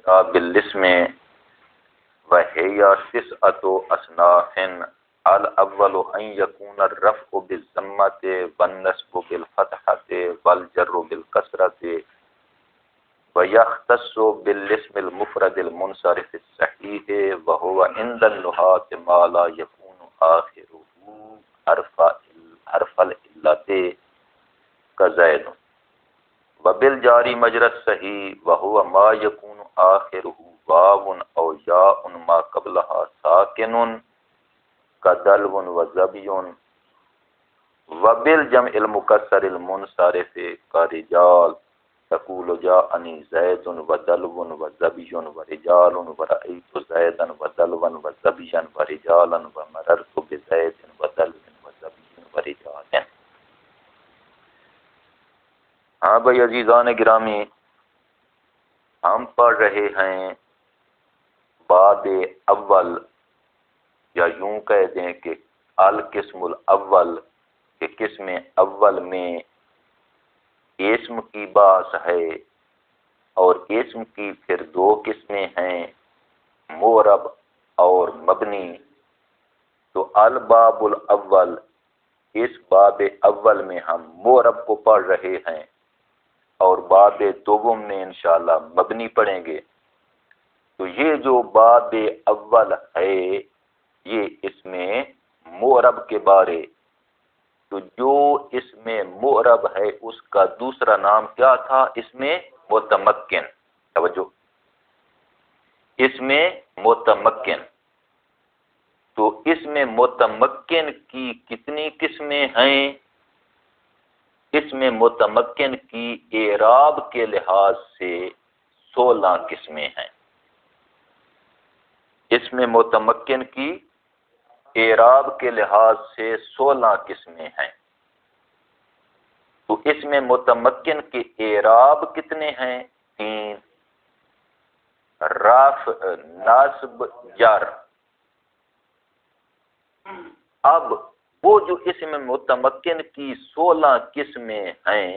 بالاسم وهي تسعة أصناف. الأول أن يكون الرفع بالضمة والنصب بالفتحة والجر بالكسرة، ويختص بالاسم المفرد المنصرف الصحيح، وهو عند النحاة ما لا يكون آخره حرف العلة كزيد، وبالجاری مجرى الصحيح وهو ما يكون آخره واو أو ياء ما قبلها ساكن كدلو وزبي، وبالجمع المكسر المنصرف كرجال تقول جاءني زيد ودلو وزبي ورجال ورأيت زيدا ودلوا وزبيا ورجالا ومررت بزيد ودلو وزبي ورجال. ہاں بھائی عزیزان گرامی، ہم پڑھ رہے ہیں باب اول، یا یوں کہہ دیں کہ القسم الاول، کہ قسم اول میں اسم کی بحث ہے، اور اسم کی پھر دو قسمیں ہیں، معرب اور مبنی. تو الباب الاول، اس باب اول میں ہم معرب کو پڑھ رہے ہیں، اور باب دوم میں انشاءاللہ مبنی پڑھیں گے. تو یہ جو باب اول ہے یہ اس میں معرب کے بارے. تو جو اس میں معرب ہے اس کا دوسرا نام کیا تھا؟ اس میں متمکن. توجہ، اس میں متمکن. تو اس میں متمکن کی کتنی قسمیں ہیں؟ اس میں متمکن کی اعراب کے لحاظ سے 16 قسمیں ہیں. اس میں متمکن کی اعراب کے لحاظ سے 16 قسمیں ہیں. تو اس میں متمکن کے اعراب کتنے ہیں؟ 3: رفع، نصب، جر. اب وہ جو اس میں متمکن کی 16 قسمیں ہیں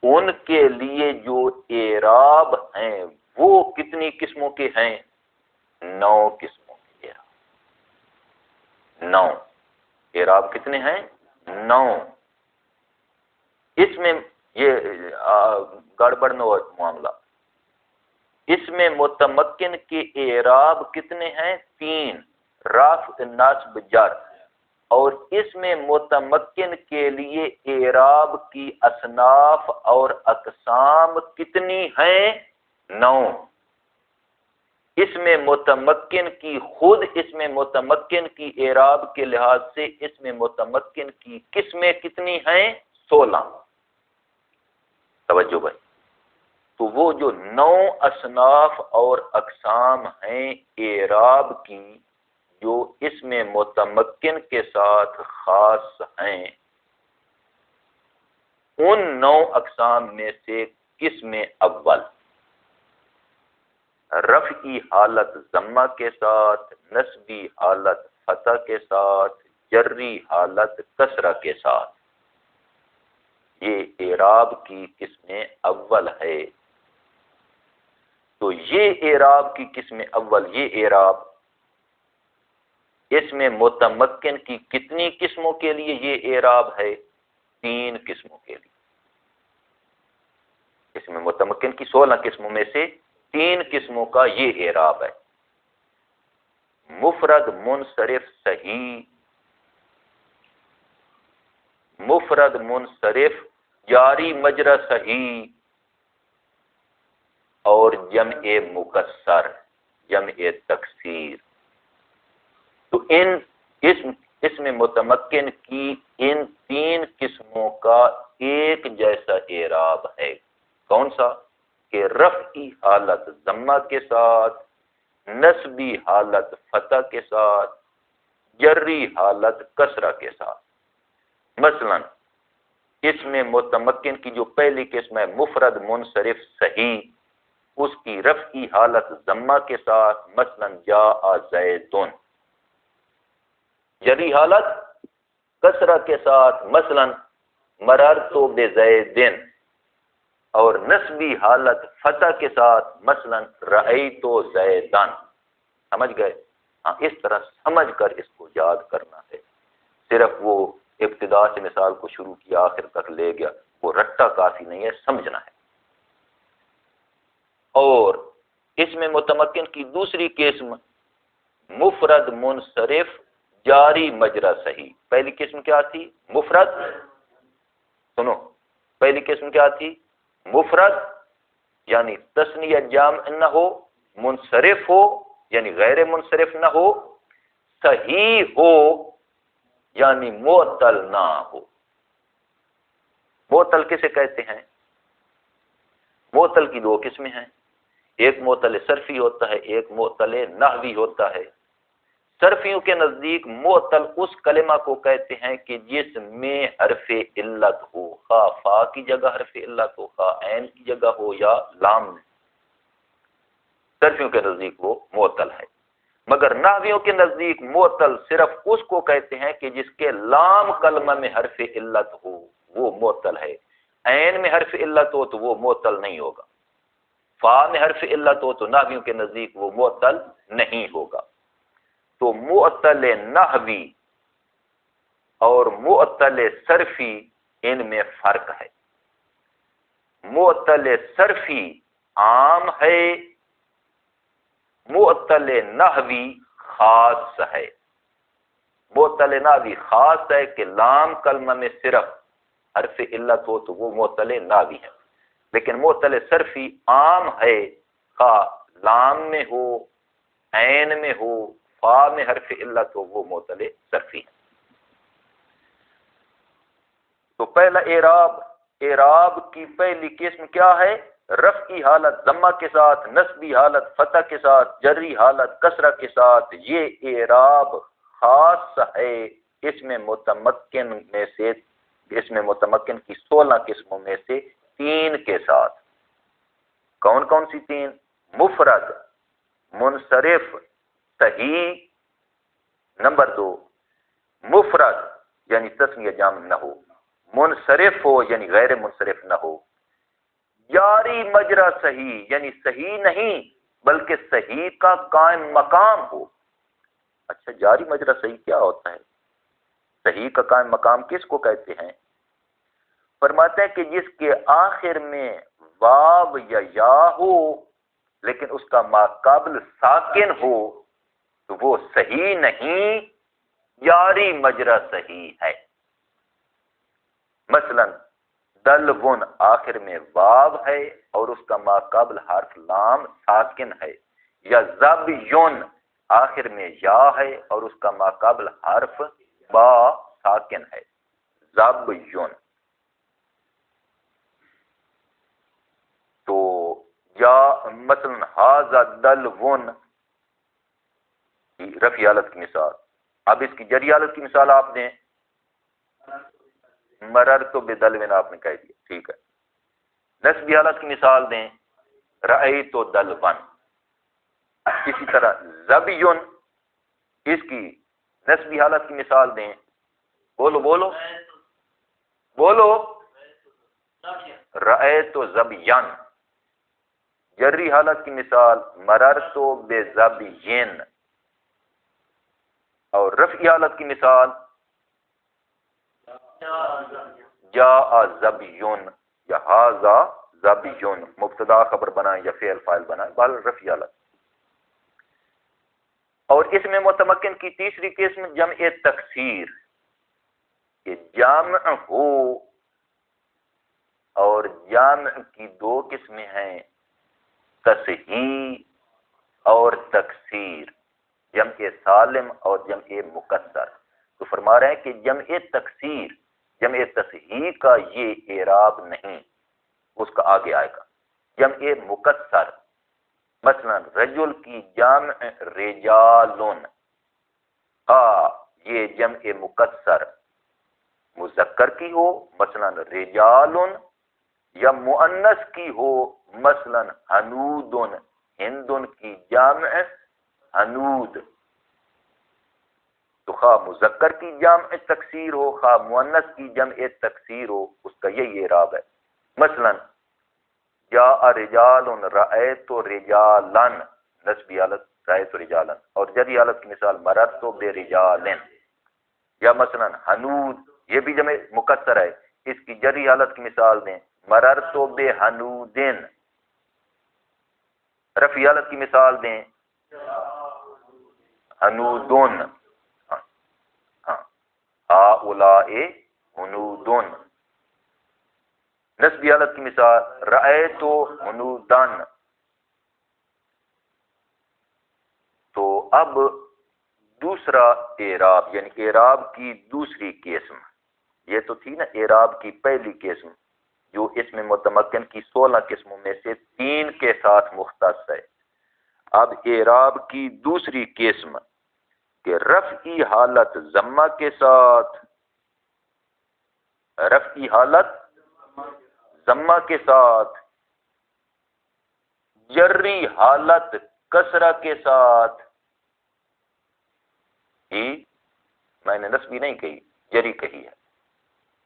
ان کے لیے جو اعراب ہیں وہ کتنی قسموں کے ہیں؟ 9 قسموں کے اعراب. 9 اعراب کتنے ہیں؟ 9. اس میں یہ گڑبڑ نہ ہو معاملہ. اس میں متمکن کے اعراب کتنے ہیں؟ 3: رفع، نصب، جر. اور اس میں متمکن کے لیے اعراب کی اصناف اور اقسام کتنی ہیں؟ 9. اس میں متمکن کی خود اس میں متمکن کی اعراب کے لحاظ سے اس میں متمکن کی قسمیں کتنی ہیں؟ 16. توجہ بھائی. تو وہ جو 9 اصناف اور اقسام ہیں اعراب کی جو اس میں متمکن کے ساتھ خاص ہیں، ان 9 اقسام میں سے قسم اول رفعی حالت ضمہ کے ساتھ، نصبی حالت فتح کے ساتھ، جری حالت کسرہ کے ساتھ، یہ اعراب کی قسم اول ہے. تو یہ اعراب کی قسم اول، یہ اعراب اس میں متمکن کی کتنی قسموں کے لیے یہ اعراب ہے؟ 3 قسموں کے لیے. اس میں متمکن کی 16 قسموں میں سے 3 قسموں کا یہ اعراب ہے. مفرد منصرف صحیح، مفرد منصرف جاری مجرى صحیح، اور جمع مکسر، جمع تکسیر. تو اس میں متمکن کی ان 3 قسموں کا ایک جیسا اعراب ہے. کون سا؟ کہ رفعی حالت ضمہ کے ساتھ، نصبی حالت فتح کے ساتھ، جری حالت کسرہ کے ساتھ. مثلا اس میں متمکن کی جو پہلی قسم ہے مفرد منصرف صحیح، اس کی رفعی حالت ضمہ کے ساتھ، مثلا جاء زیدن. جری حالت کسرہ کے ساتھ، مثلا مررت بزیدن. اور نسبی حالت فتح کے ساتھ مثلا رأیت زیدان، سمجھ گئے؟ ہاں، اس طرح سمجھ کر اس کو یاد کرنا ہے۔ صرف وہ ابتدا سے مثال کو شروع کیا آخر تک لے گیا، وہ رٹا کافی نہیں ہے، سمجھنا ہے۔ اور اس میں متمکن کی دوسری قسم مفرد منصرف جاری مجرا صحیح۔ پہلی قسم کیا تھی؟ مفرد، سنو، پہلی قسم کیا تھی؟ مفرد یعنی تثنیہ جامع نہ ہو، منصرف ہو یعنی غیر منصرف نہ ہو، صحیح ہو یعنی معطل نہ ہو۔ معطل کسے کہتے ہیں؟ معطل کی دو قسمیں ہیں، ایک معطل صرفی ہوتا ہے، ایک معطل نحوی ہوتا ہے۔ صرفیوں کے نزدیک معطل اس کلمہ کو کہتے ہیں کہ جس میں حرف علت ہو، خواہ فا کی جگہ حرف علت ہو، خواہ عین کی جگہ ہو یا لام میں، صرفیوں کے نزدیک وہ معطل ہے۔ مگر نحویوں کے نزدیک معطل صرف اس کو کہتے ہیں کہ جس کے لام کلمہ میں حرف علت ہو، وہ معطل ہے۔ عین میں حرف علت ہو تو وہ معطل نہیں ہوگا، فا میں حرف علت ہو تو نحویوں کے نزدیک وہ معطل نہیں ہوگا۔ تو معطل نحوی اور معطل صرفی ان میں فرق ہے۔ معطل صرفی عام ہے، معطل نحوی خاص ہے۔ معطل نحوی خاص ہے کہ لام کلمہ میں صرف حرف علت ہو تو وہ معطل نحوی ہے، لیکن معطل صرفی عام ہے، خواہ لام میں ہو، عین میں ہو، فا میں حرف علت ہو، وہ معطل صرفی ہے۔ تو پہلا اعراب کی پہلی قسم کیا ہے؟ رفعی حالت ضمہ کے ساتھ، نصبی حالت فتح کے ساتھ، جری حالت کسرہ کے ساتھ، یہ اعراب خاص ہے۔ اس میں متمکن کی 16 قسموں میں سے 3 کے ساتھ۔ کون کون سی 3؟ مفرد، منصرف، صحیح۔ نمبر 2، مفرد یعنی تثنیہ جامع نہ ہو، منصرف ہو یعنی غیر منصرف نہ ہو، جاری مجرا صحیح یعنی صحیح نہیں بلکہ صحیح کا قائم مقام ہو۔ اچھا، جاری مجرا صحیح کیا ہوتا ہے؟ صحیح کا قائم مقام کس کو کہتے ہیں؟ فرماتے ہیں کہ جس کے آخر میں واو یا ہو لیکن اس کا ماقابل ساکن ہو تو وہ صحیح نہیں، جاری مجرا صحیح ہے۔ مثلا دلون آخر میں واو ہے اور اس کا ماقابل حرف لام ساکن ہے، یا زبیون آخر میں یا ہے اور اس کا ماقابل حرف با ساکن ہے، زبیون۔ تو یا مثلا ہاذا دلون رفعی حالت کی مثال۔ اب اس کی جری حالت کی مثال آپ دیں، مررت بدلون آپ نے کہہ دیا، ٹھیک ہے۔ نسبی حالت کی مثال دیں، رأیت دلون۔ اسی طرح زبیون، اس کی نسبی حالت کی مثال دیں، بولو رأیت زبیان۔ جری حالت کی مثال مررت بزبین، اور رفعی حالت کی مثال جاء زبیون یا ہاذا زبیون، مبتدا خبر بنائیں یا فعل فاعل بنائیں، بال رفعی حالت۔ اور اس میں متمکن کی تیسری قسم جمع تکسیر، کہ جامع ہو، اور جامع کی 2 قسمیں ہیں، تصحیح اور تکسیر، جمع سالم اور جمع مکسر۔ تو فرما رہے ہیں کہ جمع تکسیر، جمع تصحیح کا یہ اعراب نہیں، اس کا آگے آئے گا۔ جمع مکسر، مثلا رجل کی جمع رجالون، یہ جمع مکسر مذکر کی ہو مثلا رجالون، یا مؤنث کی ہو مثلا حنودن، ہندن کی جمع حنود۔ تو خواہ مذکر کی جمع تکسیر ہو، خواہ مؤنث کی جمع تکسیر ہو، اس کا یہی اعراب ہے۔ مثلا جاء رجال رأیت رجالا، نسبی حالت رأیت رجالا، اور جری حالت کی مثال مررت برجال، یا مثلا حنود، یہ بھی جمع مکسر ہے، اس کی جری حالت کی مثال دیں مررت بحنود، رفعی حالت کی مثال دیں حنودن، ہؤلاء حنودن، نسبی حالت کی مثال رأیت حنودن۔ تو اب دوسرا اعراب، یعنی اعراب کی دوسری قسم، یہ تو تھی نا اعراب کی پہلی قسم جو اس میں متمکن کی 16 قسموں میں سے 3 کے ساتھ مختص ہے۔ اب اعراب کی دوسری قسم کہ رفعی حالت ضمہ کے ساتھ، رفعی حالت ضمہ کے ساتھ، جری حالت کسرہ کے ساتھ، ہی میں نے نسبی نہیں کہی، جری کہی ہے،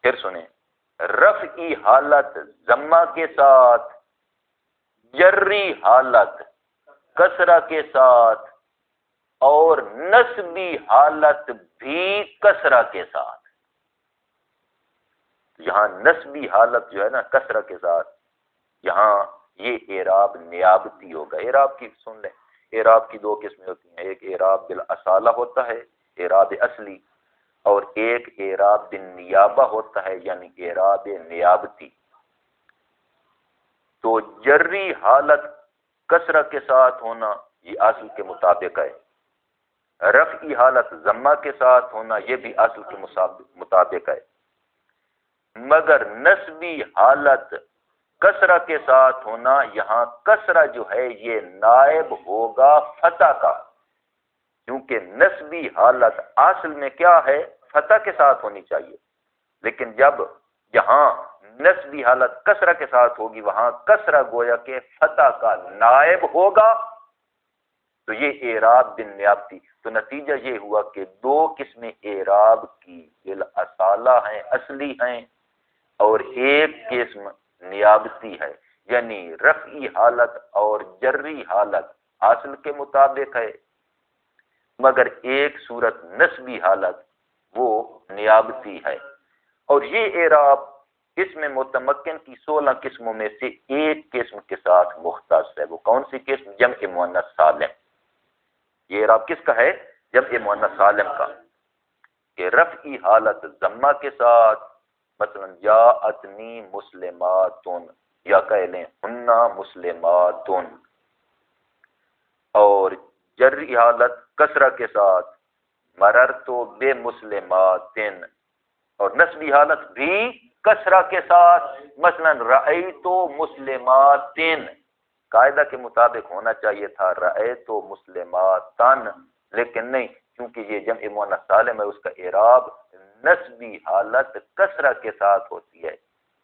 پھر سنیں، رفعی حالت ضمہ کے ساتھ، جری حالت کسرہ کے ساتھ، اور نسبی حالت بھی کسرہ کے ساتھ۔ یہاں نسبی حالت جو ہے نا کسرہ کے ساتھ، یہاں یہ اعراب نیابتی ہوگا۔ اعراب کی سن لیں، اعراب کی 2 قسمیں ہوتی ہیں، ایک اعراب بالاصالہ ہوتا ہے اعراب اصلی، اور ایک اعراب بالنیابہ ہوتا ہے یعنی اعراب نیابتی۔ تو جری حالت کسرہ کے ساتھ ہونا یہ اصل کے مطابق ہے، رفعی حالت ضمہ کے ساتھ ہونا یہ بھی اصل کے مطابق ہے، مگر نسبی حالت کسرہ کے ساتھ ہونا، یہاں کسرہ جو ہے یہ نائب ہوگا فتح کا، کیونکہ نسبی حالت اصل میں کیا ہے فتح کے ساتھ ہونی چاہیے، لیکن جب یہاں نسبی حالت کسرہ کے ساتھ ہوگی وہاں کسرہ گویا کہ فتح کا نائب ہوگا، تو یہ اعراب بالنیابتی۔ تو نتیجہ یہ ہوا کہ 2 قسمیں اعراب کی بالاصالہ ہیں، اصلی ہیں، اور ایک قسم نیابتی ہے، یعنی رفعی حالت اور جری حالت اصل کے مطابق ہے، مگر ایک صورت نسبی حالت وہ نیابتی ہے۔ اور یہ اعراب اس میں متمکن کی 16 قسموں میں سے ایک قسم کے ساتھ مختص ہے۔ وہ کون سی قسم؟ جمع مؤنث سالم۔ یہ اعراب کس کا ہے؟ جمع مؤنث سالم کا، کہ رفعی حالت ضمہ کے ساتھ، مثلا جاءتنی مسلماتن، یا کہہ لیں ہنہ مسلماتن، اور جری حالت کسرہ کے ساتھ مررت بمسلماتن، اور نسبی حالت بھی کسرہ کے ساتھ، مثلا رأیت مسلماتن، قاعدہ کے مطابق ہونا چاہیے تھا رأیت مسلماتن، لیکن نہیں، کیونکہ یہ جمع مؤنث سالم ہے اس کا اعراب نسبی حالت کسرہ کے ساتھ ہوتی ہے،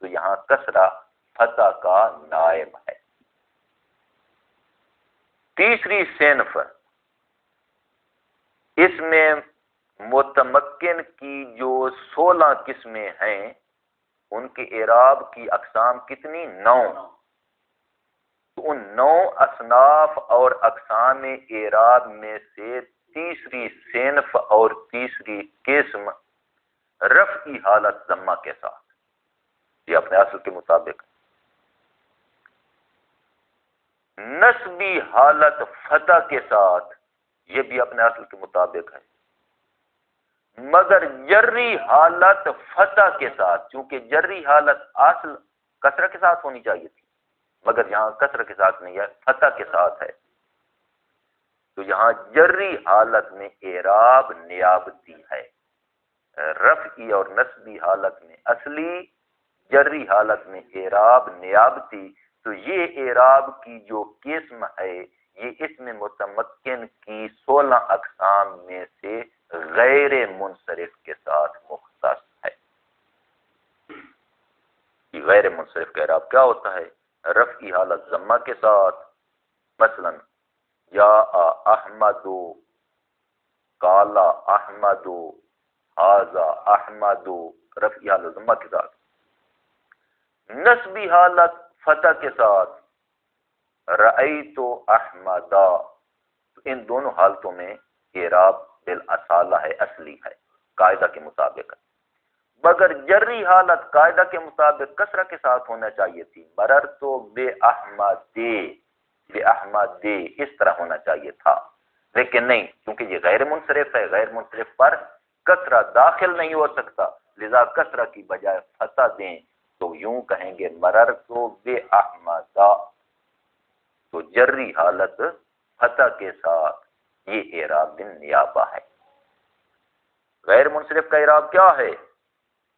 تو یہاں کسرہ فتح کا نائب ہے۔ تیسری صنف، اس میں متمکن کی جو 16 قسمیں ہیں ان کے اعراب کی اقسام کتنی؟ 9۔ تو ان 9 اصناف اور اقسام اعراب میں سے تیسری صنف اور تیسری قسم رفعی حالت ضمہ کے ساتھ، یہ اپنے اصل کے مطابق، نسبی حالت فتح کے ساتھ، یہ بھی اپنے اصل کے مطابق ہے، مگر جری حالت فتح کے ساتھ، چونکہ جری حالت اصل کسرہ کے ساتھ ہونی چاہیے تھی مگر یہاں کسرہ کے ساتھ نہیں ہے، فتح کے ساتھ ہے، تو یہاں جری حالت میں اعراب نیابتی ہے، رفعی اور نسبی حالت میں اصلی، جری حالت میں اعراب نیابتی۔ تو یہ اعراب کی جو قسم ہے یہ اس میں متمکن کی 16 اقسام میں سے غیر منصرف کے ساتھ مختص ہے۔ یہ غیر منصرف کا اعراب کیا ہوتا ہے؟ رفعی حالت ضمہ کے ساتھ، مثلا یا احمد، کالا احمد، ھذا احمد، رفعی حالت ضمہ کے ساتھ، نسبی حالت فتح کے ساتھ رأیت احمدا، تو ان دونوں حالتوں میں اعراب بالاصالہ ہے، اصلی ہے، قاعدہ کے مطابق ہے، مگر جری حالت قاعدہ کے مطابق کسرہ کے ساتھ ہونا چاہیے تھی، مررت بے احمدے، بے احمدے اس طرح ہونا چاہیے تھا، لیکن نہیں، کیونکہ یہ غیر منصرف ہے، غیر منصرف پر کسرہ داخل نہیں ہو سکتا، لذا کسرہ کی بجائے فتح دیں تو یوں کہیں گے مررت بے احمدا، تو جری حالت فتح کے ساتھ یہ اعراب بالنیابہ ہے۔ غیر منصرف کا اعراب کیا ہے؟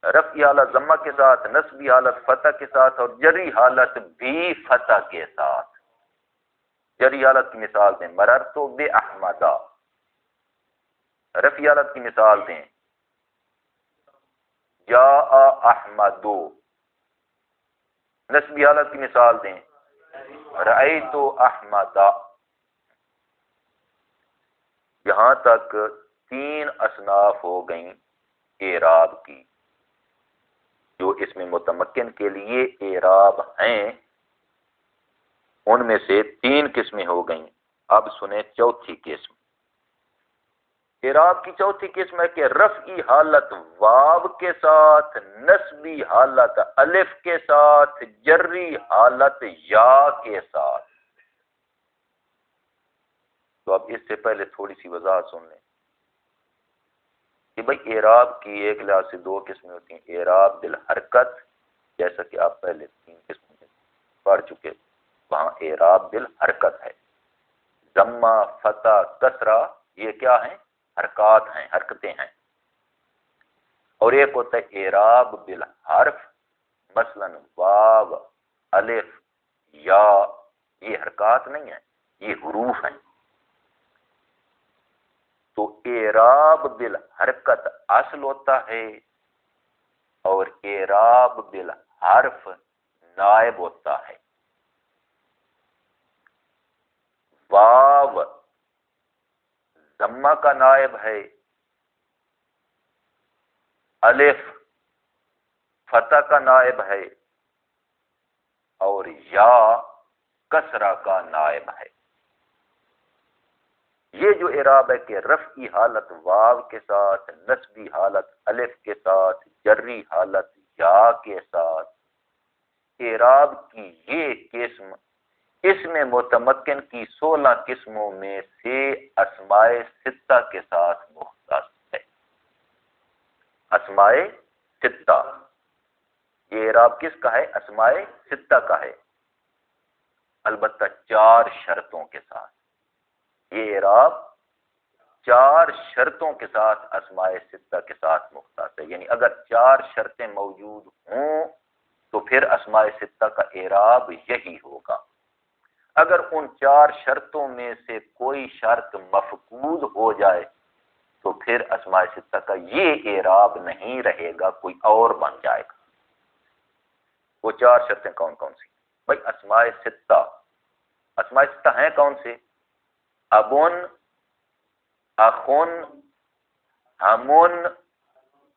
رفعی حالت ضمہ کے ساتھ، نصبی حالت فتح کے ساتھ، اور جری حالت بھی فتح کے ساتھ۔ جری حالت کی مثال دیں، مررت بے احمدا، رفعی حالت کی مثال دیں، جاء احمدو، نصبی حالت کی مثال دیں، رأیت احمدا۔ یہاں تک 3 اصناف ہو گئیں اعراب کی، جو اس میں متمکن کے لیے اعراب ہیں، ان میں سے 3 قسمیں ہو گئیں۔ اب سنیں چوتھی قسم۔ اعراب کی چوتھی قسم ہے کہ رفعی حالت واو کے ساتھ، نصبی حالت الف کے ساتھ، جری حالت یا کے ساتھ۔ تو اب اس سے پہلے تھوڑی سی وضاحت سن لیں کہ بھئی اعراب کی ایک لحاظ سے 2 قسمیں ہوتی ہیں، اعراب بالحرکت، جیسا کہ آپ پہلے 3 قسموں میں پڑھ چکے، وہاں اعراب بالحرکت ہے، ضمہ، فتح، کسرہ، یہ کیا ہیں؟ حرکات ہیں، حرکتیں ہیں۔ اور ایک ہوتا ہے اعراب بالحرف، مثلا واو، الف، یا، یہ حرکات نہیں ہیں، یہ حروف ہیں۔ تو اعراب بالحرکت اصل ہوتا ہے اور اعراب بالحرف نائب ہوتا ہے۔ واو ضمہ کا نائب ہے، الف فتح کا نائب ہے، اور یا کسرہ کا نائب ہے۔ یہ جو اعراب ہے کہ رفعی حالت واو کے ساتھ، نصبی حالت الف کے ساتھ، جری حالت یا کے ساتھ، اعراب کی یہ قسم اس میں متمکن کی 16 قسموں میں سے اسماء ستہ کے ساتھ مختص ہے۔ اسماء ستہ، یہ اعراب کس کا ہے؟ اسماء ستہ کا ہے، البتہ 4 شرطوں کے ساتھ۔ یہ اعراب 4 شرطوں کے ساتھ اسماء ستہ کے ساتھ مختص ہے، یعنی اگر 4 شرطیں موجود ہوں تو پھر اسماء ستہ کا اعراب یہی ہوگا۔ اگر ان 4 شرطوں میں سے کوئی شرط مفقود ہو جائے تو پھر اسماء ستہ کا یہ اعراب نہیں رہے گا، کوئی اور بن جائے گا۔ وہ 4 شرطیں کون کون سی؟ بھائی اسماء ستہ ہیں کون سے؟ ابن، اخن، ہمن،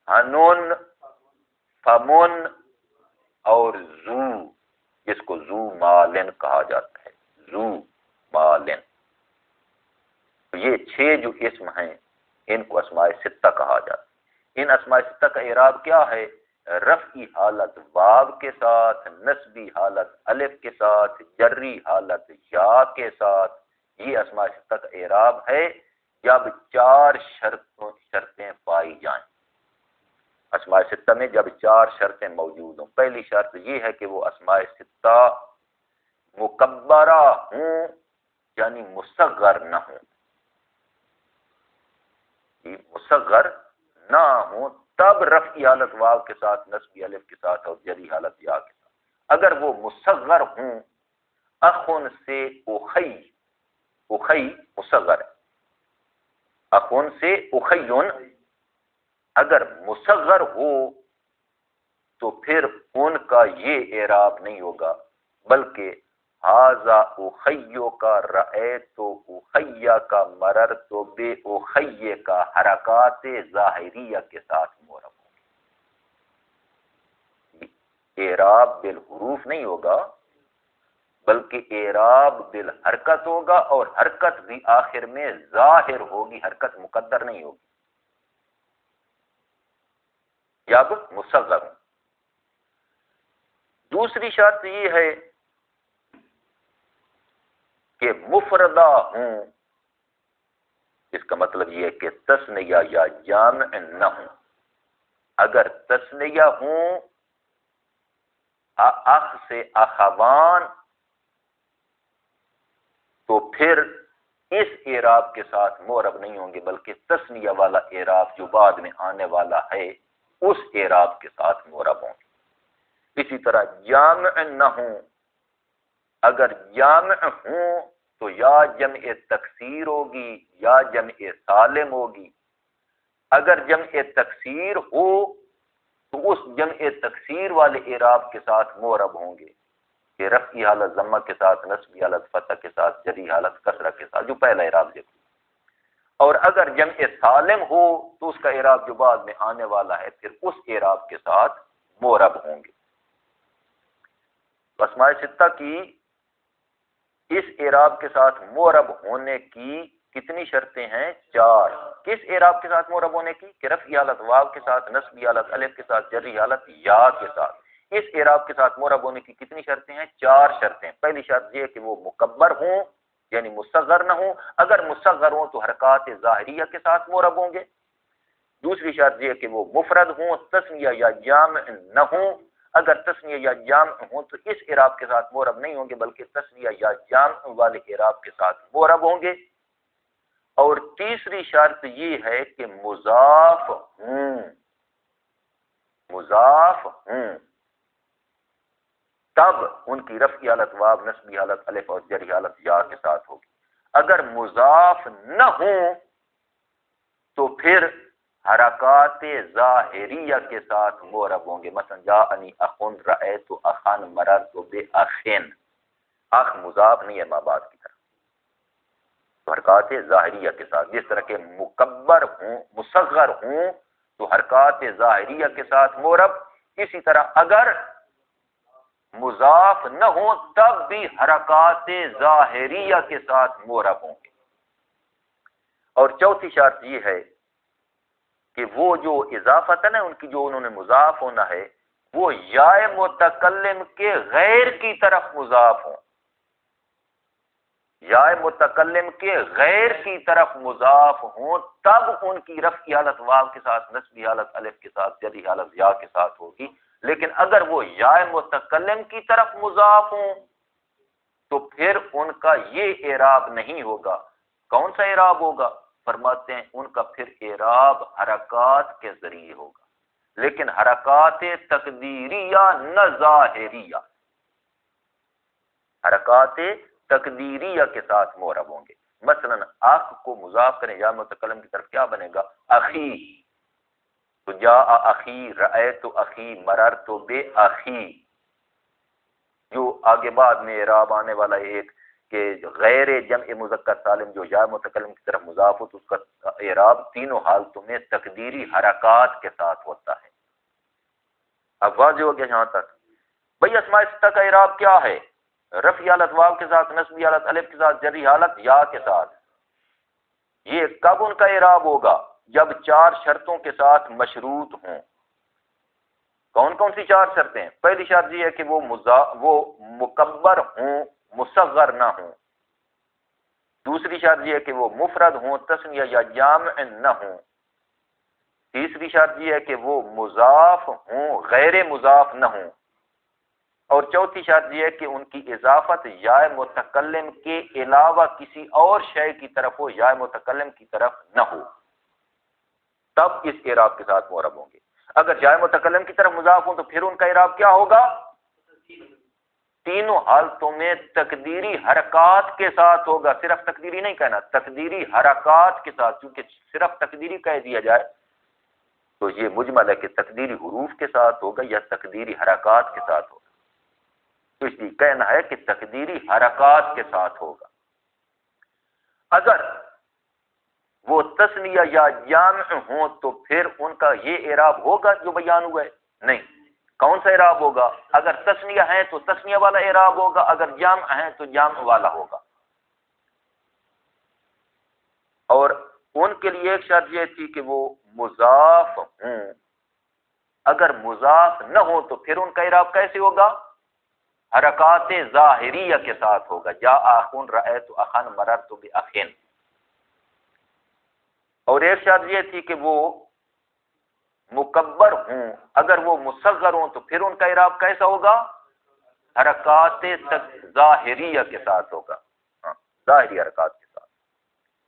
ہنن، فمن اور زو، جس کو زو مالن کہا جاتا ہے، زو مالن۔ یہ 6 جو اسم ہیں ان کو اسماء ستہ کہا جاتا ہے۔ ان اسماء ستہ کا اعراب کیا ہے؟ رفعی حالت واو کے ساتھ، نصبی حالت الف کے ساتھ، جری حالت یا کے ساتھ، یہ اسماء ستہ کا اعراب ہے جب 4 شرطیں پائی جائیں۔ اسماء ستہ میں جب 4 شرطیں موجود ہوں، پہلی شرط یہ ہے کہ وہ اسماء ستہ مکبرہ ہوں، یعنی مصغر نہ ہوں، مصغر نہ ہوں، تب رفعی حالت واو کے ساتھ، نصبی الف کے ساتھ اور جری حالت یا کے ساتھ۔ اگر وہ مصغر ہوں، اخن سے اخی مصغر ہے، اخن سے اخیون، اگر مصغر ہو تو پھر ان کا یہ اعراب نہیں ہوگا، بلکہ ھذا اخیو کا، رأیت اخیہ کا، مررت بے اخیہ کا حرکات ظاہریہ کے ساتھ معرب ہوگی۔ اعراب بالحروف نہیں ہوگا، بلکہ اعراب بالحرکت ہوگا، اور حرکت بھی آخر میں ظاہر ہوگی، حرکت مقدر نہیں ہوگی. یا اب مصغر. دوسری شرط یہ ہے کہ مفردہ ہوں. اس کا مطلب یہ ہے کہ تثنیہ یا جامع نہ ہوں. اگر تثنیہ ہوں، اخ سے اخوان، تو پھر اس اعراب کے ساتھ معرب نہیں ہوں گے، بلکہ تثنیہ والا اعراب جو بعد میں آنے والا ہے اس اعراب کے ساتھ معرب ہوں گے. اسی طرح جامع نہ ہوں، اگر جامع ہوں تو یا جمع تکسیر ہوگی یا جمع سالم ہوگی. اگر جمع تکسیر ہو تو اس جمع تکسیر والے اعراب کے ساتھ معرب ہوں گے کہ رفعی حالت ضمہ کے ساتھ، نصبی حالت فتح کے ساتھ، جری حالت کسرہ کے ساتھ، جو پہلا اعراب دیکھو. اور اگر جمع سالم ہو تو اس کا اعراب جو بعد میں آنے والا ہے پھر اس اعراب کے ساتھ معرب ہوں گے. اسماء ستہ کی اس اعراب کے ساتھ معرب ہونے کی کتنی شرطیں ہیں؟ 4. کس اعراب کے ساتھ معرب ہونے کی؟ کہ رفعی حالت واو کے ساتھ، نصبی حالت الف کے ساتھ، جری حالت یا کے ساتھ. اس اعراب کے ساتھ معرب ہونے کی کتنی شرطیں ہیں؟ 4 شرطیں. پہلی شرط یہ کہ وہ مکبر ہوں یعنی مصغر نہ ہوں. اگر مصغر ہوں تو حرکات ظاہریہ کے ساتھ معرب ہوں گے. دوسری شرط یہ کہ وہ مفرد ہوں، تثنیہ یا جامع نہ ہوں. اگر تثنیہ یا جامع ہوں تو اس اعراب کے ساتھ معرب نہیں ہوں گے، بلکہ تثنیہ یا جامع والے اعراب کے ساتھ معرب ہوں گے. اور تیسری شرط یہ ہے کہ مضاف ہوں. مضاف ہوں تب ان کی رفعی حالت واو، نصبی حالت الف اور جری حالت یا کے ساتھ ہوگی. اگر مضاف نہ ہوں تو پھر حرکات ظاہریہ کے ساتھ معرب ہوں گے. مثلا جاءنی اخن، رأیت اخن، مررت باخن. اخ مضاف نہیں ہے ماں باپ کی طرف، تو حرکات ظاہریہ کے ساتھ. جس طرح کے مکبر ہوں، مصغر ہوں تو حرکات ظاہریہ کے ساتھ معرب. اسی طرح اگر مضاف نہ ہو تب بھی حرکات ظاہریہ کے ساتھ معرب ہوں گے. اور چوتھی شرط یہ ہے کہ وہ جو اضافت ہے نا ان کی، جو انہوں نے مضاف ہونا ہے، وہ یا متکلم کے غیر کی طرف مضاف ہوں. یا متکلم کے غیر کی طرف مضاف ہوں تب ان کی رفعی حالت واو کے ساتھ، نصبی حالت الف کے ساتھ، جری حالت یا کے ساتھ ہوگی. لیکن اگر وہ یا متکلم کی طرف مضاف ہوں تو پھر ان کا یہ اعراب نہیں ہوگا. کون سا اعراب ہوگا؟ فرماتے ہیں ان کا پھر اعراب حرکات کے ذریعے ہوگا، لیکن حرکات تقدیریہ نہ ظاہریہ. حرکات تقدیریہ کے ساتھ معرب ہوں گے. مثلا اخ کو مضاف کریں یا متکلم کی طرف، کیا بنے گا؟ اخی. تو جاء اخی، رأیت اخی، مررت باخی. جو آگے بعد میں اعراب آنے والا ایک کہ غیر جمع مذکر سالم جو یا متکلم کی طرف مضاف ہو تو اس کا اعراب تینوں حالتوں میں تقدیری حرکات کے ساتھ ہوتا ہے. اب واضح ہو گیا یہاں تک؟ بھئی اسماء ستہ کا اعراب کیا ہے؟ رفعی حالت واو کے ساتھ، نصبی حالت الف کے ساتھ، جری حالت یا کے ساتھ. یہ کب ان کا اعراب ہوگا؟ جب 4 شرطوں کے ساتھ مشروط ہوں. کون کون سی 4 شرطیں؟ پہلی شرط یہ ہے کہ وہ مکبر ہوں، مصغر نہ ہوں. دوسری شرط یہ ہے کہ وہ مفرد ہوں، تثنیہ یا جامع نہ ہوں. تیسری شرط یہ ہے کہ وہ مضاف ہوں، غیر مضاف نہ ہوں. اور چوتھی شرط یہ ہے کہ ان کی اضافت یا متکلم کے علاوہ کسی اور شے کی طرف ہو، یا متکلم کی طرف نہ ہو. تب اس اعراب کے ساتھ معرب ہوں گے. اگر جائے متکلم کی طرف مضاف ہوں تو پھر ان کا اعراب کیا ہوگا؟ تینوں حالتوں میں تقدیری حرکات کے ساتھ ہوگا. صرف تقدیری نہیں کہنا، تقدیری حرکات کے ساتھ. کیونکہ صرف تقدیری کہہ دیا جائے تو یہ مجمل ہے کہ تقدیری حروف کے ساتھ ہوگا یا تقدیری حرکات کے ساتھ ہوگا. تو اس لیے کہنا ہے کہ تقدیری حرکات کے ساتھ ہوگا. اگر وہ تثنیہ یا جامع ہوں تو پھر ان کا یہ اعراب ہوگا جو بیان ہوا ہے؟ نہیں. کون سا اعراب ہوگا؟ اگر تثنیہ ہیں تو تثنیہ والا اعراب ہوگا، اگر جمع ہیں تو جمع والا ہوگا۔ اور ان کے لیے ایک شرط یہ تھی کہ وہ مضاف ہوں، اگر مضاف نہ ہو تو پھر ان کا اعراب کیسے ہوگا؟ حرکات ظاہریہ کے ساتھ ہوگا، جاء اخن رأیت اخن مررت باخن۔ اور ایک شرط یہ تھی کہ وہ مکبر ہوں، اگر وہ مصغر ہوں تو پھر ان کا اعراب کیسا ہوگا؟ حرکات ظاہریہ کے ساتھ ہوگا، ظاہری حرکات کے ساتھ،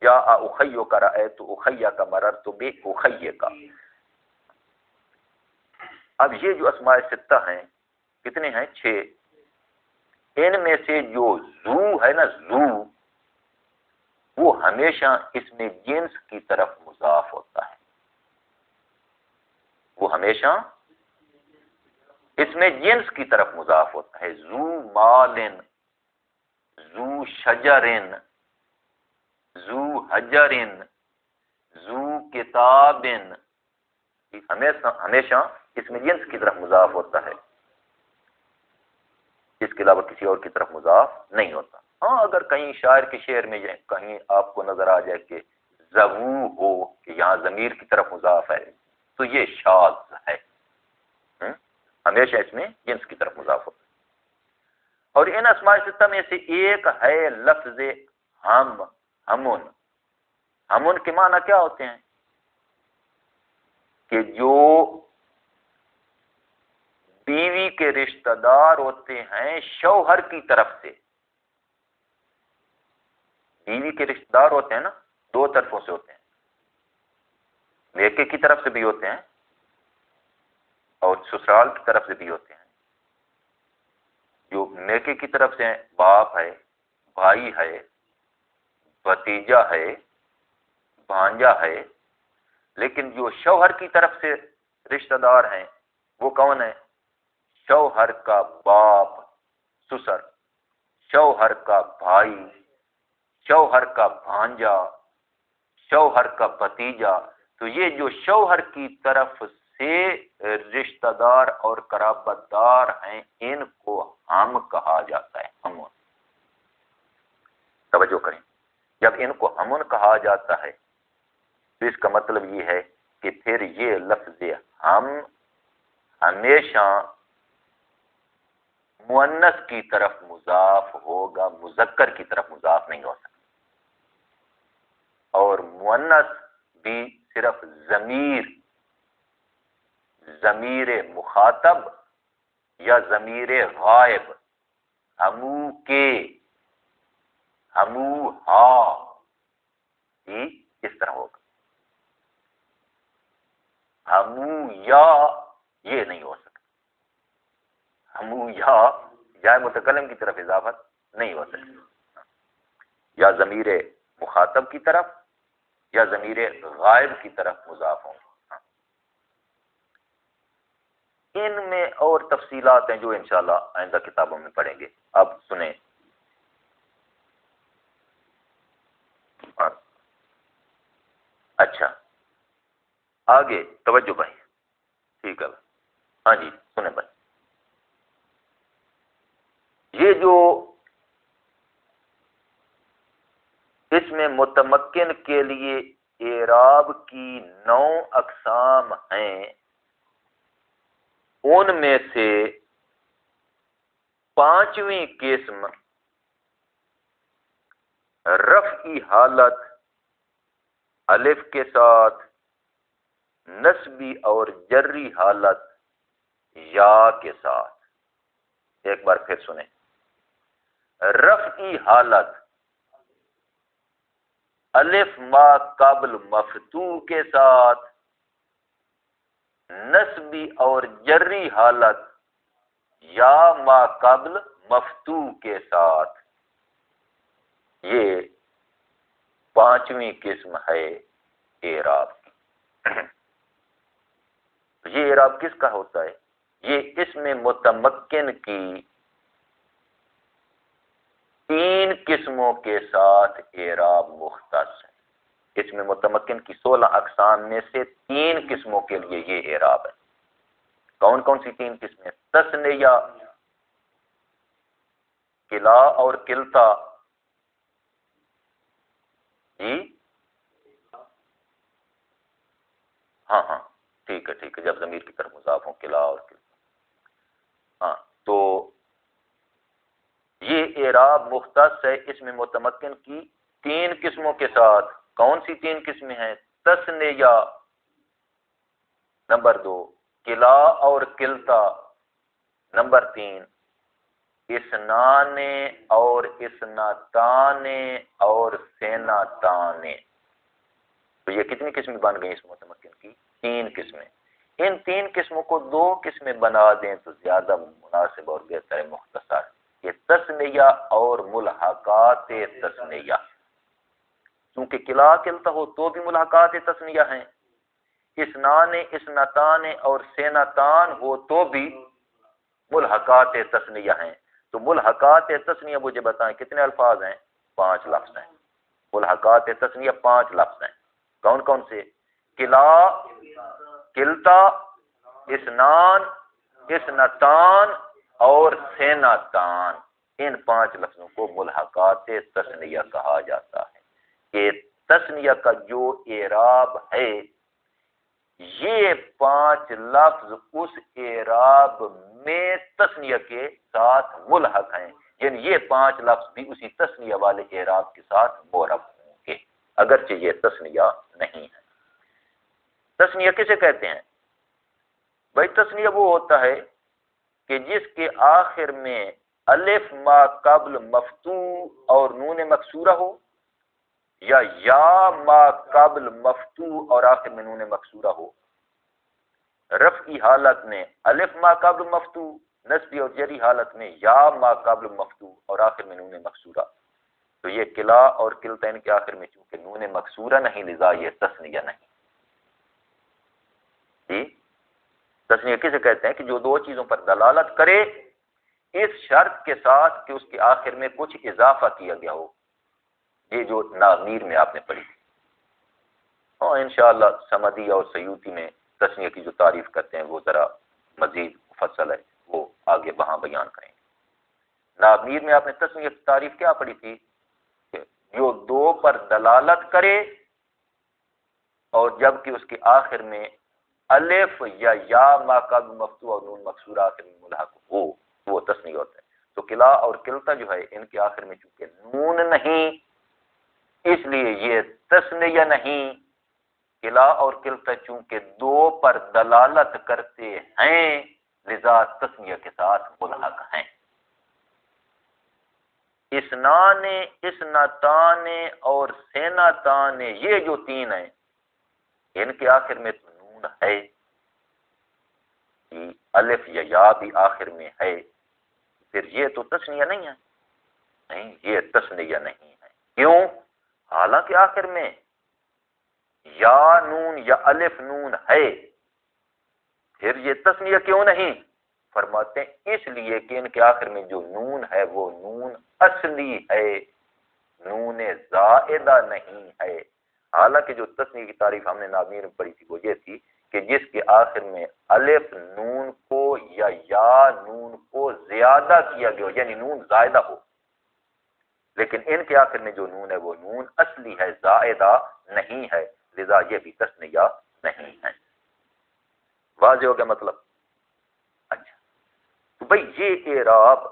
یا اخیک رأیت اخیک مررت باخیک۔ اب یہ جو اسماء ستہ ہیں کتنے ہیں؟ 6۔ ان میں سے جو ذو ہے نا، ذو، وہ ہمیشہ اس میں جنس کی طرف مضاف ہوتا ہے، وہ ہمیشہ اس میں جنس کی طرف مضاف ہوتا ہے۔ ذو مال، ذو شجر، ذو حجر، ذو کتاب، ہمیشہ اس میں جنس کی طرف مضاف ہوتا ہے، اس کے علاوہ کسی اور کی طرف مضاف نہیں ہوتا۔ ہاں اگر کہیں شاعر کے شعر میں کہیں آپ کو نظر آ جائے کہ ذو ہو کہ یہاں ضمیر کی طرف مضاف ہے تو یہ شاذ ہے، ہمیشہ اس میں جنس کی طرف مضاف ہوتا ہے۔ اور ان اسماء ستہ میں سے ایک ہے لفظ ہم، ہمن۔ ہمن کے معنی کیا ہوتے ہیں؟ کہ جو بیوی کے رشتہ دار ہوتے ہیں شوہر کی طرف سے، بیوی کے رشتہ دار ہوتے ہیں نا، دو طرفوں سے ہوتے ہیں، میکے کی طرف سے بھی ہوتے ہیں اور سسرال کی طرف سے بھی ہوتے ہیں۔ جو میکے کی طرف سے ہیں، باپ ہے، بھائی ہے، بھتیجا ہے، بھانجا ہے، لیکن جو شوہر کی طرف سے رشتہ دار ہیں وہ کون ہیں؟ شوہر کا باپ سسر، شوہر کا بھائی، شوہر کا بھانجا، شوہر کا بھتیجا۔ تو یہ جو شوہر کی طرف سے رشتہ دار اور قرابت دار ہیں ان کو ہم کہا جاتا ہے، ہمن۔ توجہ کریں، جب ان کو ہمن کہا جاتا ہے تو اس کا مطلب یہ ہے کہ پھر یہ لفظ ہم ہمیشہ مؤنث کی طرف مضاف ہوگا، مذکر کی طرف مضاف نہیں ہو سکتا۔ اور مؤنث بھی صرف ضمیر مخاطب یا ضمیر غائب، ہمو کے، ہمو ہا، ہی اس طرح ہوگا۔ ہمو یا یہ نہیں ہو سکتا، ہمو یا متکلم کی طرف اضافت نہیں ہو سکتی، یا ضمیر مخاطب کی طرف یا ضمیر غائب کی طرف مضاف ہوں۔ ان میں اور تفصیلات ہیں جو انشاءاللہ آئندہ کتابوں میں پڑھیں گے۔ اب سنیں، اچھا آگے توجہ بھائی، ٹھیک ہے، ہاں جی سنیں بھائی، یہ جو اس میں متمکن کے لیے اعراب کی 9 اقسام ہیں، ان میں سے 5ویں قسم رفعی حالت الف کے ساتھ، نصبی اور جری حالت یا کے ساتھ۔ ایک بار پھر سنیں، رفعی حالت الف ما قبل مفتوح کے ساتھ، نصبی اور جری حالت یا ما قبل مفتوح کے ساتھ۔ یہ 5ویں قسم ہے اعراب کی۔ یہ اعراب کس کا ہوتا ہے؟ یہ اس میں متمکن کی 3 قسموں کے ساتھ اعراب مختص ہے۔ اس میں متمکن کی 16 اقسام میں سے 3 قسموں کے لیے یہ اعراب ہے۔ کون کون سی تین قسمیں؟ تثنیہ، کلا اور کلتا، جی ہاں ہاں ٹھیک ہے، جب ضمیر کی طرف مضاف ہوں، کلا اور کلتا، ہاں تو یہ اعراب مختص ہے اسم متمکن کی تین قسموں کے ساتھ۔ کون سی تین قسمیں ہیں؟ تثنیہ نمبر 2، کلا اور کلتا نمبر 3، اسنان اور اسنتان اور سینتان۔ تو یہ کتنی قسمیں بن گئی اس متمکن کی؟ تین قسمیں۔ ان تین قسموں کو 2 قسمیں بنا دیں تو زیادہ مناسب اور بہتر ہے، مختصر، یہ تثنیہ اور ملحقات تثنیہ۔ کیونکہ کلا کلتا ہو تو بھی ملحقات تثنیہ ہیں، اسنان اسنتان اور سینتان ہو تو بھی ملحقات تثنیہ ہیں۔ تو ملحقات تثنیہ مجھے بتائیں کتنے الفاظ ہیں؟ 5 لفظ ہیں۔ ملحقات تثنیہ 5 لفظ ہیں۔ کون کون سے؟ کلا، کلتا، اسنان، اسنتان اور سینتان۔ ان 5 لفظوں کو ملحقات تثنیہ کہا جاتا ہے۔ کہ تثنیہ کا جو اعراب ہے، یہ 5 لفظ اس اعراب میں تثنیہ کے ساتھ ملحق ہیں، یعنی یہ 5 لفظ بھی اسی تثنیہ والے اعراب کے ساتھ معرب ہوں گے، اگرچہ یہ تثنیہ نہیں ہے۔ تثنیہ کسے کہتے ہیں؟ بھائی تثنیہ وہ ہوتا ہے کہ جس کے آخر میں الف ما قبل مفتوح اور نون مکسورہ ہو، یا ما قبل مفتوح اور آخر میں نون مکسورہ ہو۔ رفعی حالت میں الف ما قبل مفتوح، نصبی اور جری حالت میں یا ما قبل مفتوح اور آخر میں نون مکسورہ۔ تو یہ کلا اور کلتین کے آخر میں چونکہ نون مکسورہ نہیں، لذا یہ تثنیہ نہیں۔ جی تثنیہ کسے کہتے ہیں؟ کہ جو 2 چیزوں پر دلالت کرے اس شرط کے ساتھ کہ اس کے آخر میں کچھ اضافہ کیا گیا ہو۔ یہ جو ناظمیر میں آپ نے پڑھی تھی، ہاں انشاءاللہ سمدی اور سیوطی میں تثنیہ کی جو تعریف کرتے ہیں وہ ذرا مزید مفصل ہے، وہ آگے وہاں بیان کریں گے۔ ناظمیر میں آپ نے تثنیہ کی تعریف کیا پڑھی تھی؟ کہ جو 2 پر دلالت کرے اور جبکہ اس کے آخر میں الف یا ما قبل مفتوح اور نون مکسورہ آخر میں ملحق ہو، وہ تثنیہ ہوتا ہے۔ تو کلا اور کلتا جو ہے، ان کے آخر میں چونکہ نون نہیں، اس لیے یہ تثنیہ نہیں۔ کلا اور کلتا چونکہ 2 پر دلالت کرتے ہیں، لذا تثنیہ کے ساتھ ملحق ہیں۔ اسنان، اسنتان اور سینتان، یہ جو 3 ہیں، ان کے آخر میں تو نون ہے، الف یا بھی آخر میں ہے، پھر یہ تو تثنیہ نہیں ہے، نہیں یہ تثنیہ نہیں ہے۔ کیوں؟ حالانکہ آخر میں یا نون یا الف نون ہے، پھر یہ تثنیہ کیوں نہیں؟ فرماتے ہیں اس لیے کہ ان کے آخر میں جو نون ہے وہ نون اصلی ہے، نون زائدہ نہیں ہے۔ حالانکہ جو تثنیہ کی تعریف ہم نے ناظمین میں پڑھی تھی وہ یہ تھی کہ جس کے آخر میں الف نون کو یا نون کو زیادہ کیا گیا ہو، یعنی نون زائدہ ہو، لیکن ان کے آخر میں جو نون ہے وہ نون اصلی ہے، زائدہ نہیں ہے، لذا یہ بھی تثنیہ نہیں ہے۔ واضح ہو گیا مطلب؟ اچھا تو بھئی یہ اعراب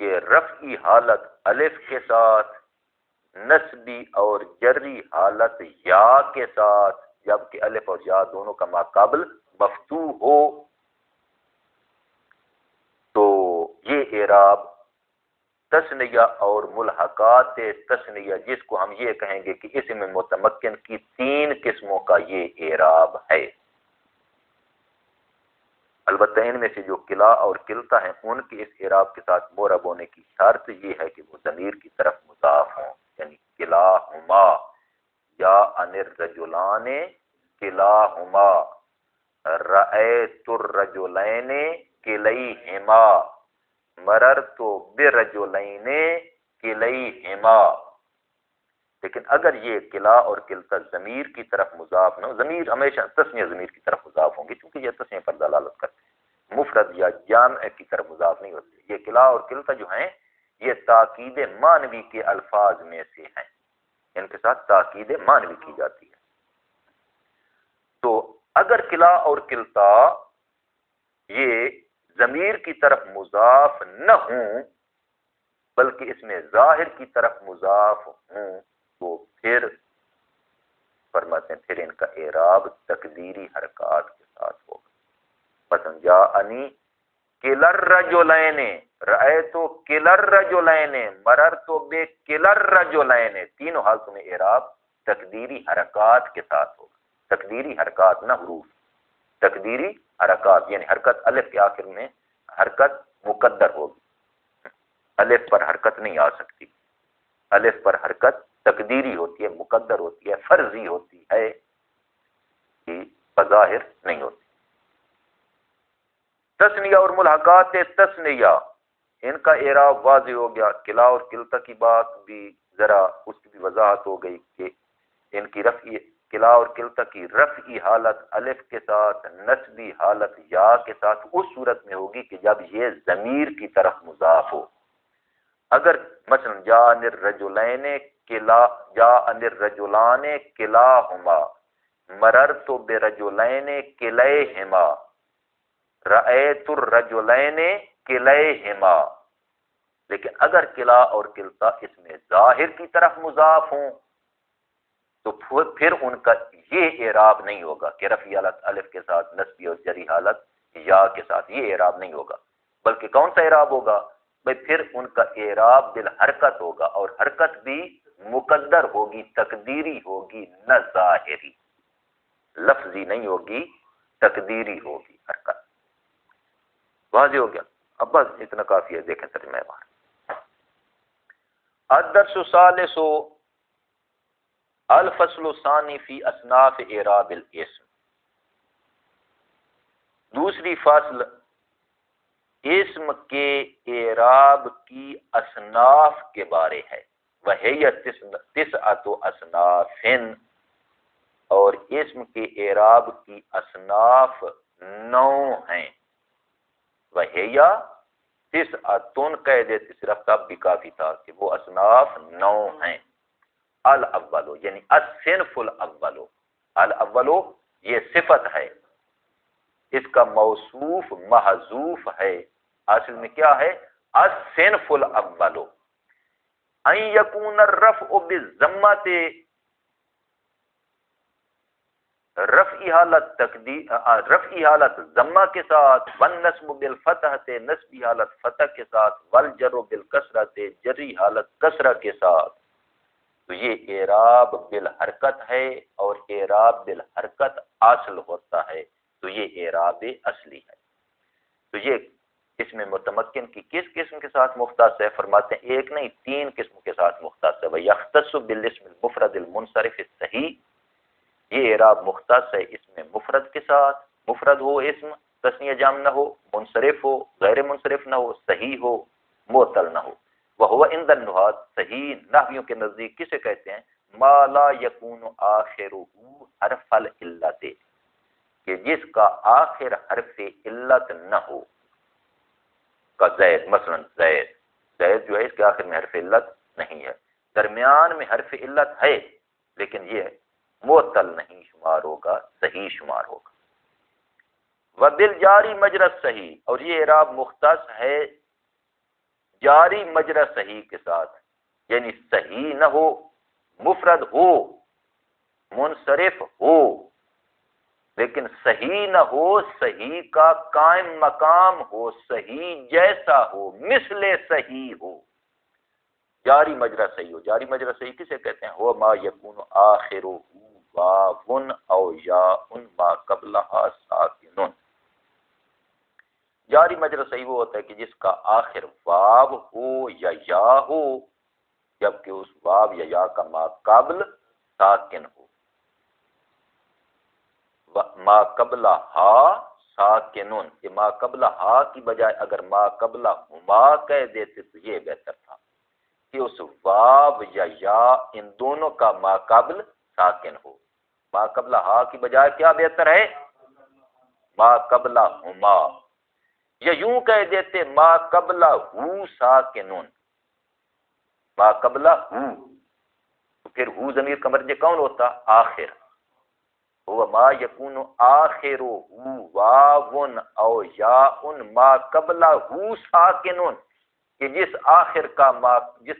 کہ رفعی حالت الف کے ساتھ، نصبی اور جری حالت یا کے ساتھ، جبکہ الف اور یا دونوں کا ماقابل مفتوح ہو، تو یہ اعراب تثنیہ اور ملحقات تثنیہ، جس کو ہم یہ کہیں گے کہ اسم متمکن کی 3 قسموں کا یہ اعراب ہے۔ البتہ ان میں سے جو کلا اور کلتا ہیں، ان کے اس اعراب کے ساتھ معرب ہونے کی شرط یہ ہے کہ وہ ضمیر کی طرف مضاف ہوں، یعنی کلاہما یا انر رجلان کلاہما، رأیت الرجلین کلیہما، مررت برجلین کلیہما۔ لیکن اگر یہ کلا اور کلتا ضمیر کی طرف مضاف نہ ہو، ضمیر ہمیشہ تسنیہ ضمیر کی طرف مضاف ہوں گی کیونکہ یہ تسنیہ پر دلالت کرتے ہیں، مفرد یا جامع کی طرف مضاف نہیں ہوتے. یہ کلا اور کلتا جو ہیں یہ تاکید معنوی کے الفاظ میں سے ہیں، ان کے ساتھ تاکید معنوی کی جاتی ہے. تو اگر کلا اور کلتا یہ ضمیر کی طرف مضاف نہ ہوں بلکہ اس میں ظاہر کی طرف مضاف ہوں تو پھر فرماتے ہیں پھر ان کا اعراب تقدیری حرکات کے ساتھ ہوگا. مثلا جاءنی کلا الرجلین، رأیت کلا الرجلین، مررت بکلا الرجلین، تینوں حالتوں میں اعراب تقدیری حرکات کے ساتھ ہوگا. تقدیری حرکات نہ حروف، تقدیری حرکات یعنی حرکت الف کے آخر میں حرکت مقدر ہوگی، الف پر حرکت نہیں آ سکتی. الف پر حرکت تقدیری ہوتی ہے، مقدر ہوتی ہے، فرضی ہوتی ہے، بظاہر نہیں ہوتی. تسنیہ اور ملحقات تسنیہ ان کا اعراب واضح ہو گیا. کلا اور کلتا کی بات بھی ذرا اس کی بھی وضاحت ہو گئی کہ ان کی رفعی کلا اور کلتا کی رفعی حالت الف کے ساتھ، نصبی حالت یا کے ساتھ اس صورت میں ہوگی کہ جب یہ ضمیر کی طرف مضاف ہو. اگر مثلا جاء الرجلین کلا، جاء الرجلان کلاہما، مررت برجلین کلیہما، رأیت الرجلین کلیہما، لیکن اگر کلا اور کلتا اس میں ظاہر کی طرف مضاف ہوں تو پھر ان کا یہ اعراب نہیں ہوگا کہ رفعی حالت الف کے ساتھ، نصبی اور جری حالت یا کے ساتھ، یہ اعراب نہیں ہوگا. بلکہ کون سا اعراب ہوگا؟ بھائی پھر ان کا اعراب بالحرکت ہوگا، اور حرکت بھی مقدر ہوگی، تقدیری ہوگی، نہ ظاہری، لفظی نہیں ہوگی، تقدیری ہوگی حرکت. واضح ہو گیا؟ اب بس اتنا کافی ہے، دیکھیں ترجمہ باہر. الدرس الثالث الفصل الثانی فی اصناف اعراب الاسم. دوسری فصل اسم کے اعراب کی اصناف کے بارے ہے. وہی تسعۃ اصناف، اور اسم کے اعراب کی اصناف 9 ہیں. وہی تسعۃ کہہ دیتے صرف تب بھی کافی تھا کہ وہ اصناف 9 ہیں. الاولو یعنی الصنف الاولو، الاولو یہ صفت ہے، اس کا موصوف محذوف ہے. اصل میں کیا ہے؟ الصنف الاولو. ان یکون الرفع بالضمۃ، رفعی حالت ضمہ کے ساتھ، والنصب بالفتحۃ نصبی حالت فتح کے ساتھ، والجر بالکسرۃ جری حالت کسرہ کے ساتھ. تو یہ اعراب بالحرکت ہے، اور اعراب بالحرکت اصل ہوتا ہے، تو یہ اعراب اصلی ہے. تو یہ اس میں متمکن کی کس قسم کے ساتھ مختص ہے؟ فرماتے ہیں ایک نہیں 3 قسم کے ساتھ مختص ہے. وَيَخْتَصُ بِالِاسْمِ الْمُفْرَدِ الْمُنْصَرِفِ الصَّحِيحِ، یہ اعراب مختص ہے اس میں مفرد کے ساتھ، مفرد ہو اسم، تثنیہ جمع نہ ہو، منصرف ہو، غیر منصرف نہ ہو، صحیح ہو، معطل نہ ہو. وَهُوَ عِنْدَ النُّحَاةِ، صحیح نحویوں کے نزدیک کسے کہتے ہیں؟ مَا لَا يَكُونُ آخِرُهُ حرف العلت، کہ جس کا آخر حرف علت نہ ہو. کا زید، مثلا زید جو ہے اس کے آخر میں حرف علت نہیں ہے، درمیان میں حرف علت ہے لیکن یہ معطل نہیں شمار ہوگا، صحیح شمار ہوگا. وبالجاری مجرى صحیح، اور یہ اعراب مختص ہے جاری مجرى صحیح کے ساتھ، یعنی صحیح نہ ہو، مفرد ہو، منصرف ہو، لیکن صحیح نہ ہو، صحیح کا قائم مقام ہو، صحیح جیسا ہو، مثل صحیح ہو، جاری مجرى صحیح ہو. جاری مجرى صحیح کسے کہتے ہیں؟ ہو ما یکون آخرہ واو او یاء ما قبلها ساکن. جاری مجرى صحیح وہ ہوتا ہے کہ جس کا آخر واو ہو یا یا ہو، جبکہ اس واو یا یا کا ما قبل ساکن ہو. ما قبل ہا ساکنن، کہ ما قبل ہا کی بجائے اگر ما قبل ہما کہہ دیتے تو یہ بہتر تھا. کہ اس واو یا ان دونوں کا ما قبل ساکن ہو. ما قبل ہا کی بجائے کیا بہتر ہے؟ ما قبل ہما. یا یوں کہہ دیتے ما قبل ہو ساکنون، ما قبل ہو، تو پھر ہو ضمیر کا مرجع کون ہوتا؟ آخر. هو ما یکون آخر ہو واون او یاء ما قبل ہو ساکنون، کہ جس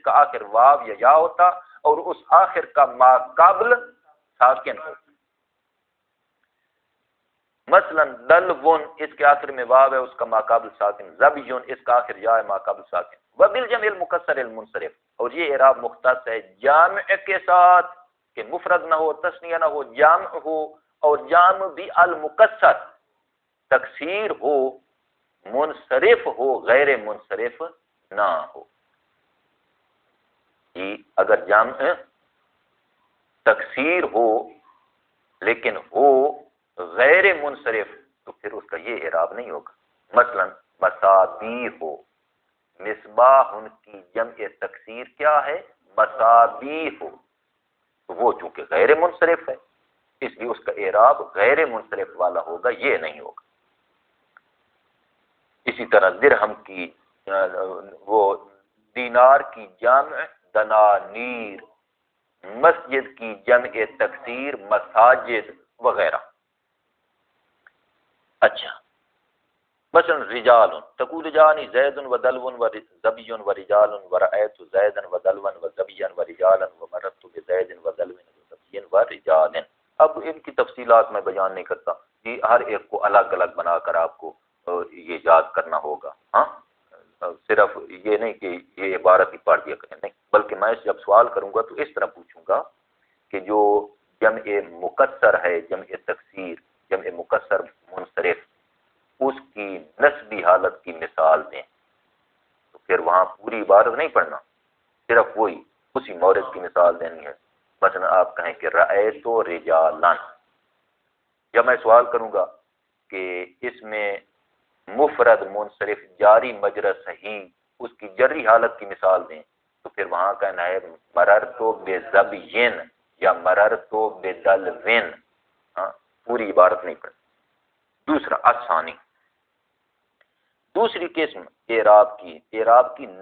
کا آخر واو یا یا ہوتا اور اس آخر کا ما قبل ساکن ہو. مثلا دلون اس کے آخر میں واو ہے، اس کا ما قبل ساکن. زبیون اس کا آخر یا ہے، ما قبل ساکن. وبالجمع المکسر المنصرف، اور یہ اعراب مختص ہے جامع کے ساتھ، کہ مفرد نہ ہو، تثنیہ نہ ہو، جامع ہو، اور جامع بھی المکسر، تکسیر ہو، منصرف ہو، غیر منصرف نہ ہو. اگر جامع تکسیر ہو لیکن ہو غیر منصرف تو پھر اس کا یہ اعراب نہیں ہوگا. مثلا مصابیح ہو، مصباح ان کی جمع تکسیر کیا ہے؟ مصابیح ہو، تو وہ چونکہ غیر منصرف ہے اس لیے اس کا اعراب غیر منصرف والا ہوگا، یہ نہیں ہوگا. اسی طرح درہم کی وہ دینار کی جمع دنانیر، مسجد کی جمع تکسیر مساجد وغیرہ. اچھا مثلا رجال تقول جانی زید و دلو و زبی و رجال و رأیت زیدا و دلوا و زبیا و رجالا و مررت بزید و دلو و زبی و رجال. اب ان کی تفصیلات میں بیان نہیں کرتا، یہ ہر ایک کو الگ الگ بنا کر آپ کو یہ یاد کرنا ہوگا. ہاں صرف یہ نہیں کہ یہ عبارت ہی پڑھ دیا کریں، نہیں، بلکہ میں جب سوال کروں گا تو اس طرح پوچھوں گا کہ جو جمع مکسر ہے، جمع تکسیر، جمع مکسر منصرف، اس کی نسبی حالت کی مثال دیں. تو پھر وہاں پوری عبارت نہیں پڑھنا، صرف وہی اسی مورد کی مثال دینی ہے. مثلا آپ کہیں کہ رأیت رجالن، جب میں سوال کروں گا کہ اس میں مفرد منصرف جاری مجرى صحیح، اس کی جری حالت کی مثال دیں، تو پھر وہاں کہنا ہے مررت بزبین یا مررت بدلوین. ہاں پوری عبارت نہیں پڑھنی. دوسرا الثانی، دوسری قسم اعراب کی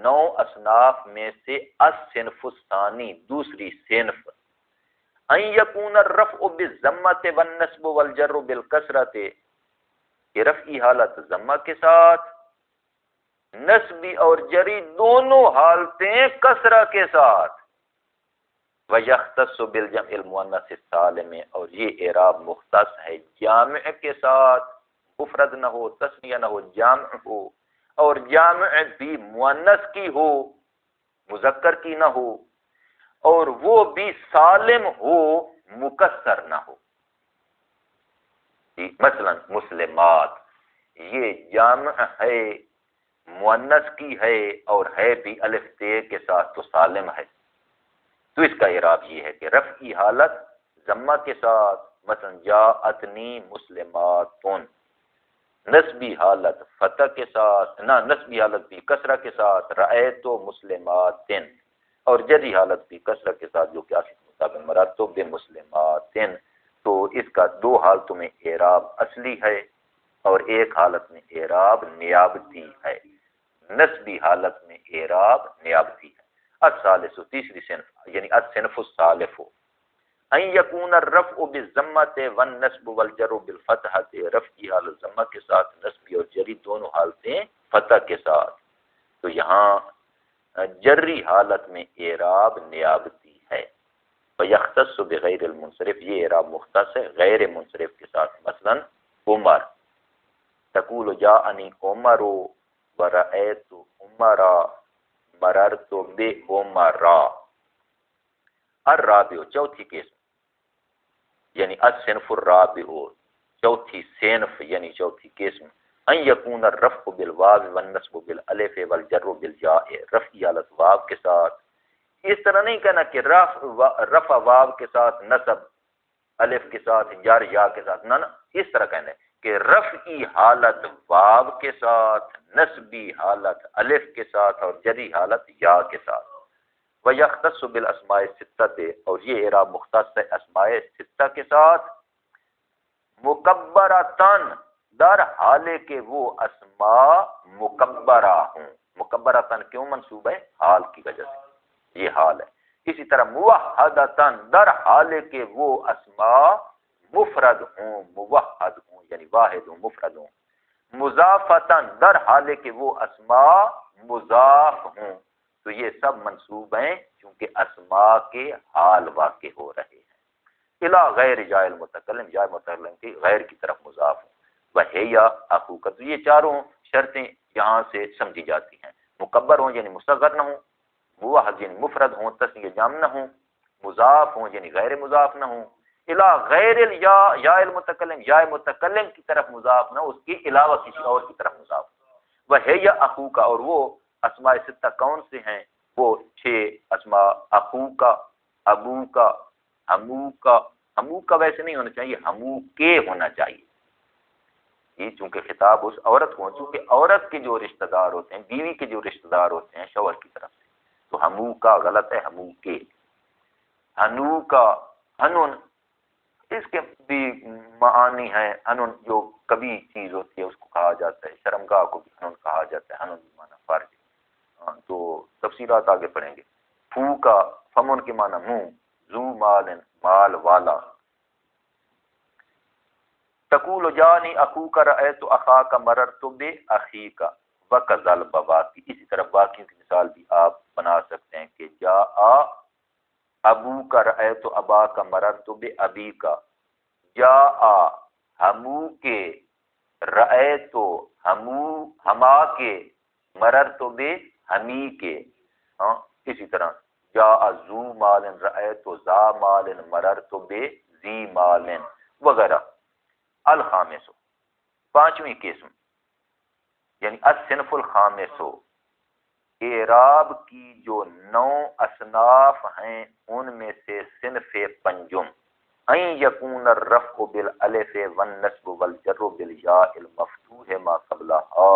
9 اصناف میں سے الصنف الثانی، دوسری صنف، ان یکون الرفع بالضمۃ والنصب والجر بالکسرۃ، کہ رفعی حالت ضمہ کے ساتھ، نصبی اور جری دونوں حالتیں کسرہ کے ساتھ. وَيَخْتَصُّ بِالْجَمْعِ الْمُؤَنَّثِ السَّالِمِ، اور یہ اعراب مختص ہے جامع کے ساتھ، مفرد نہ ہو، تثنیہ نہ ہو، جامع ہو، اور جامع بھی مؤنث کی ہو، مذکر کی نہ ہو، اور وہ بھی سالم ہو، مکسر نہ ہو. مثلا مسلمات، یہ جامع ہے، مؤنث کی ہے، اور ہے بھی الف تے کے ساتھ، تو سالم ہے. تو اس کا اعراب یہ ہے کہ رفعی حالت ضمہ کے ساتھ، مثلا جاءتنی مسلماتن، نسبی حالت فتح کے ساتھ، نہ نسبی حالت بھی کسرہ کے ساتھ، رأیت مسلماتن، اور جری حالت بھی کسرہ کے ساتھ جو کہ آخر مطابق مررت بمسلماتن. تو اس کا 2 حالتوں میں اعراب اصلی ہے اور ایک حالت میں اعراب نیابتی ہے. نسبی حالت میں اعراب نیابتی ہے. الثالث، تیسری صنف یعنی الصنف الثالث، ان یکون الرفع بالضمۃ والنصب والجر بالفتحۃ، رفع کی حالت ضمہ کے ساتھ، نصبی اور جری دونوں حالتیں فتح کے ساتھ. تو یہاں جری حالت میں اعراب نیابتی ہے. فیختص بغیر المنصرف، یہ اعراب مختص ہے غیر منصرف کے ساتھ. مثلا عمر، تقول جاءنی عمر ورأیت عمرا مررت بعمرا. الرابع، چوتھی قسم یعنی الصنف الرابع، چوتھی صنف یعنی چوتھی قسم، ان یکون الرفع بالواو والنصب بالالف والجر بالجاء، رفع حالت واو کے ساتھ. اس طرح نہیں کہنا کہ رفع واو کے ساتھ، نصب الف کے ساتھ، جر یا کے ساتھ، نہ اس طرح کہنا ہے کہ رفعی حالت واو کے ساتھ، نصبی حالت الف کے ساتھ، اور جری حالت یا کے ساتھ. وَيَخْتَصُّ بِالْأَسْمَاءِ السِّتَّةِ، اور یہ اعراب مختص ہے اسماء ستہ کے ساتھ، مکبرتن در حال کہ وہ اسماء مکبرہ ہوں. مکبرتن کیوں منصوب ہے؟ حال کی وجہ سے، یہ حال ہے. اسی طرح موحدتن در حال کہ وہ اسماء مفرد ہوں، موحد ہوں یعنی واحد ہوں، مفرد ہوں. مضافتن در حال کہ وہ اسماء مضاف ہوں. تو یہ سب منصوب ہیں کیونکہ اسماء کے حال واقع ہو رہے ہیں. الا غیر جائے المتکلم، جائے متکلم کی غیر کی طرف مضاف ہوں. وہیا اخوک، تو یہ چاروں شرطیں یہاں سے سمجھی جاتی ہیں. مکبر ہوں یعنی مصغر نہ ہوں، موحد یعنی مفرد ہوں تثنیہ جمع نہ ہوں، مضاف ہوں یعنی غیر مضاف نہ ہوں. الا غیر یا المتکلم، یا متکلم کی طرف مضاف نہ، اس کے علاوہ کسی اور کی طرف مضاف. وہیا اخوک، اور وہ اسماء ستہ کون سے ہیں؟ وہ 6 اسماء: اخو کا، ابو کا، ہمو کا. ہمو کا ویسے نہیں ہونا چاہیے، ہمو کے ہونا چاہیے. یہ چونکہ خطاب اس عورت کو، چونکہ عورت کے جو رشتہ دار ہوتے ہیں، بیوی کے جو رشتہ دار ہوتے ہیں شوہر کی طرف سے، تو ہمو کا غلط ہے، ہمو کے. ہنو کا، ہنون، اس کے بھی معانی ہیں. ہنون جو کبھی چیز ہوتی ہے اس کو کہا جاتا ہے. شرمگاہ کو بھی ہنون کہا جاتا ہے. ہنون بھی معنی فرض. تو تفصیلات آگے پڑھیں گے. فو کا، فمن کے معنی منہ. ذو مال، مال والا. تقول جانی اخوک رأیت اخاک مررت باخیک وکذا البواقی. اسی طرح باقیوں کی مثال بھی آپ بنا سکتے ہیں کہ جاء ابوک رأیت اباک مررت بابیک. جاء ہمو کے، رأیت ہمو ہما کے، مررت بہمی کے. اسی طرح جاء ذو مال رأیت ذا مال مررت بذی مال وغیرہ. الخامس، 5ویں قسم یعنی الصنف الخامس، اعراب کی جو 9 اصناف ہیں ان میں سے صنف پنجم. ان یکون الرفع بالالف والنصب والجر بالیاء المفتوح ما قبلها،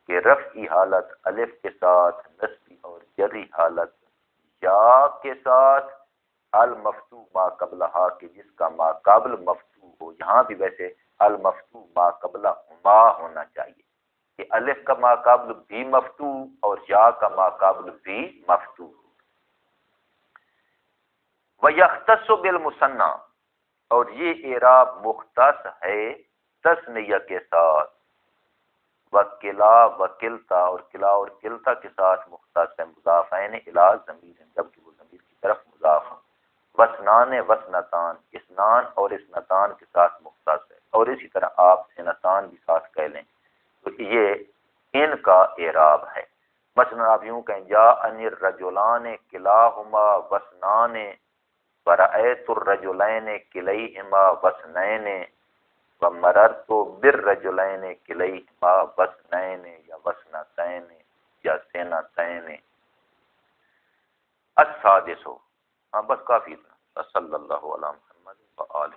کہ رفعی حالت الف کے ساتھ، نصبی اور جری حالت یا کے ساتھ، المفتوح ما قبلها کہ جس کا ما قبل مفتوح ہو. یہاں بھی ویسے المفتوح ما قبلهما ہونا چاہیے کہ الف کا ما قبل بھی مفتوح اور یا کا ما قبل بھی مفتوح. وَيَخْتَصُّ بِالْمُثَنَّى، اور یہ اعراب مختص ہے تثنیہ کے ساتھ. وَقِلَا وَقِلْتَا، اور قلع اور قلتا کے ساتھ مختص ہے. مضافین الی ضمیر، جبکہ وہ ضمیر کی طرف مضاف ہیں. وسنان وسنتان، اسنان اور اسنتان کے ساتھ مختص ہے. اور اسی طرح آپ سنتان بھی ساتھ کہہ لیں تو یہ ان کا اعراب ہے. مثلا آپ یوں کہیں جاءنی الرجلان کلاہما وسنان ورأیت الرجلین کلیہما وسنین ومررت بالرجلین کلیہما وسنین یا وسنتین یا سنتین. السادس، بس کافی اتنا. صلی اللہ علیہ محمد وآلہ